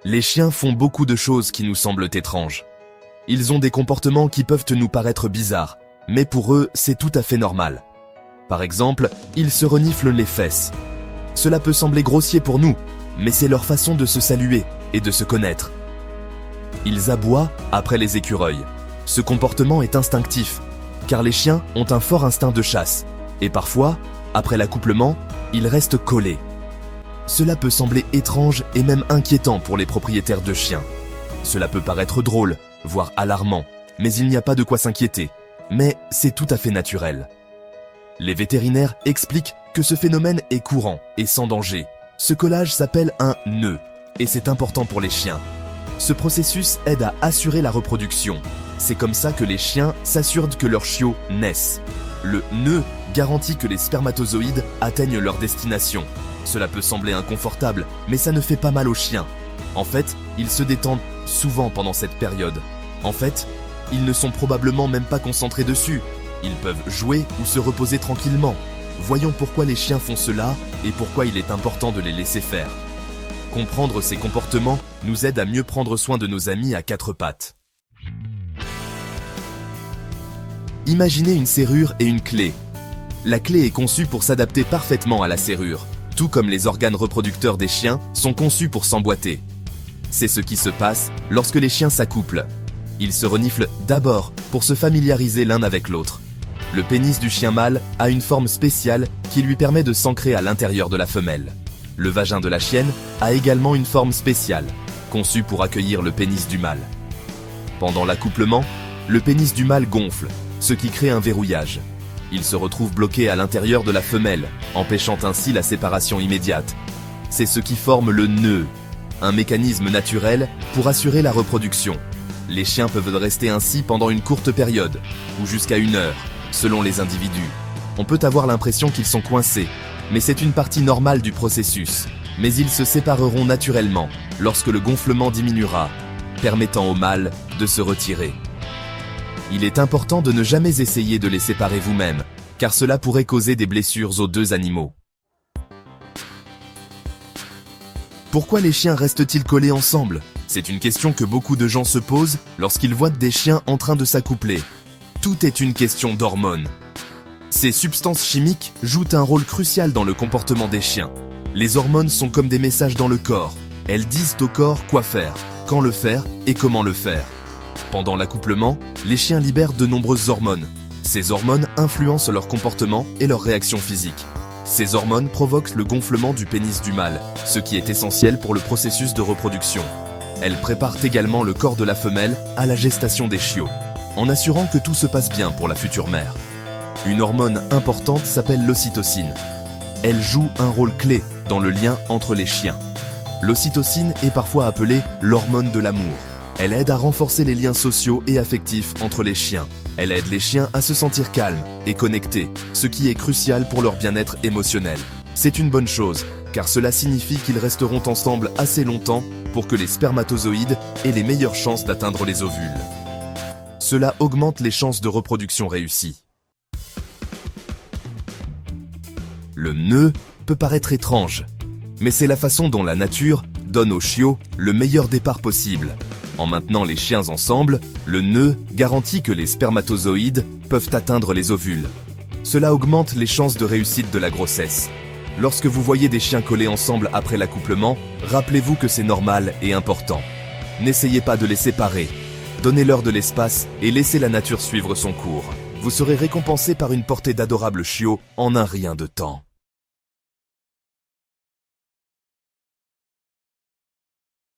Les chiens font beaucoup de choses qui nous semblent étranges. Ils ont des comportements qui peuvent nous paraître bizarres, mais pour eux, c'est tout à fait normal. Par exemple, ils se reniflent les fesses. Cela peut sembler grossier pour nous, mais c'est leur façon de se saluer et de se connaître. Ils aboient après les écureuils. Ce comportement est instinctif, car les chiens ont un fort instinct de chasse, et parfois, après l'accouplement, ils restent collés. Cela peut sembler étrange et même inquiétant pour les propriétaires de chiens. Cela peut paraître drôle, voire alarmant, mais il n'y a pas de quoi s'inquiéter. Mais c'est tout à fait naturel. Les vétérinaires expliquent que ce phénomène est courant et sans danger. Ce collage s'appelle un nœud, et c'est important pour les chiens. Ce processus aide à assurer la reproduction. C'est comme ça que les chiens s'assurent que leurs chiots naissent. Le nœud garantit que les spermatozoïdes atteignent leur destination. Cela peut sembler inconfortable, mais ça ne fait pas mal aux chiens. En fait, ils se détendent souvent pendant cette période. En fait, ils ne sont probablement même pas concentrés dessus. Ils peuvent jouer ou se reposer tranquillement. Voyons pourquoi les chiens font cela et pourquoi il est important de les laisser faire. Comprendre ces comportements nous aide à mieux prendre soin de nos amis à quatre pattes. Imaginez une serrure et une clé. La clé est conçue pour s'adapter parfaitement à la serrure, tout comme les organes reproducteurs des chiens sont conçus pour s'emboîter. C'est ce qui se passe lorsque les chiens s'accouplent. Ils se reniflent d'abord pour se familiariser l'un avec l'autre. Le pénis du chien mâle a une forme spéciale qui lui permet de s'ancrer à l'intérieur de la femelle. Le vagin de la chienne a également une forme spéciale, conçue pour accueillir le pénis du mâle. Pendant l'accouplement, le pénis du mâle gonfle, ce qui crée un verrouillage. Il se retrouve bloqué à l'intérieur de la femelle, empêchant ainsi la séparation immédiate. C'est ce qui forme le nœud, un mécanisme naturel pour assurer la reproduction. Les chiens peuvent rester ainsi pendant une courte période, ou jusqu'à 1 heure, selon les individus. On peut avoir l'impression qu'ils sont coincés, mais c'est une partie normale du processus. Mais ils se sépareront naturellement lorsque le gonflement diminuera, permettant au mâle de se retirer. Il est important de ne jamais essayer de les séparer vous-même, car cela pourrait causer des blessures aux deux animaux. Pourquoi les chiens restent-ils collés ensemble? C'est une question que beaucoup de gens se posent lorsqu'ils voient des chiens en train de s'accoupler. Tout est une question d'hormones. Ces substances chimiques jouent un rôle crucial dans le comportement des chiens. Les hormones sont comme des messages dans le corps. Elles disent au corps quoi faire, quand le faire et comment le faire. Pendant l'accouplement, les chiens libèrent de nombreuses hormones. Ces hormones influencent leur comportement et leur réaction physique. Ces hormones provoquent le gonflement du pénis du mâle, ce qui est essentiel pour le processus de reproduction. Elles préparent également le corps de la femelle à la gestation des chiots, en assurant que tout se passe bien pour la future mère. Une hormone importante s'appelle l'ocytocine. Elle joue un rôle clé dans le lien entre les chiens. L'ocytocine est parfois appelée l'hormone de l'amour. Elle aide à renforcer les liens sociaux et affectifs entre les chiens. Elle aide les chiens à se sentir calmes et connectés, ce qui est crucial pour leur bien-être émotionnel. C'est une bonne chose, car cela signifie qu'ils resteront ensemble assez longtemps pour que les spermatozoïdes aient les meilleures chances d'atteindre les ovules. Cela augmente les chances de reproduction réussie. Le nœud peut paraître étrange, mais c'est la façon dont la nature donne aux chiots le meilleur départ possible. En maintenant les chiens ensemble, le nœud garantit que les spermatozoïdes peuvent atteindre les ovules. Cela augmente les chances de réussite de la grossesse. Lorsque vous voyez des chiens collés ensemble après l'accouplement, rappelez-vous que c'est normal et important. N'essayez pas de les séparer. Donnez-leur de l'espace et laissez la nature suivre son cours. Vous serez récompensé par une portée d'adorables chiots en un rien de temps.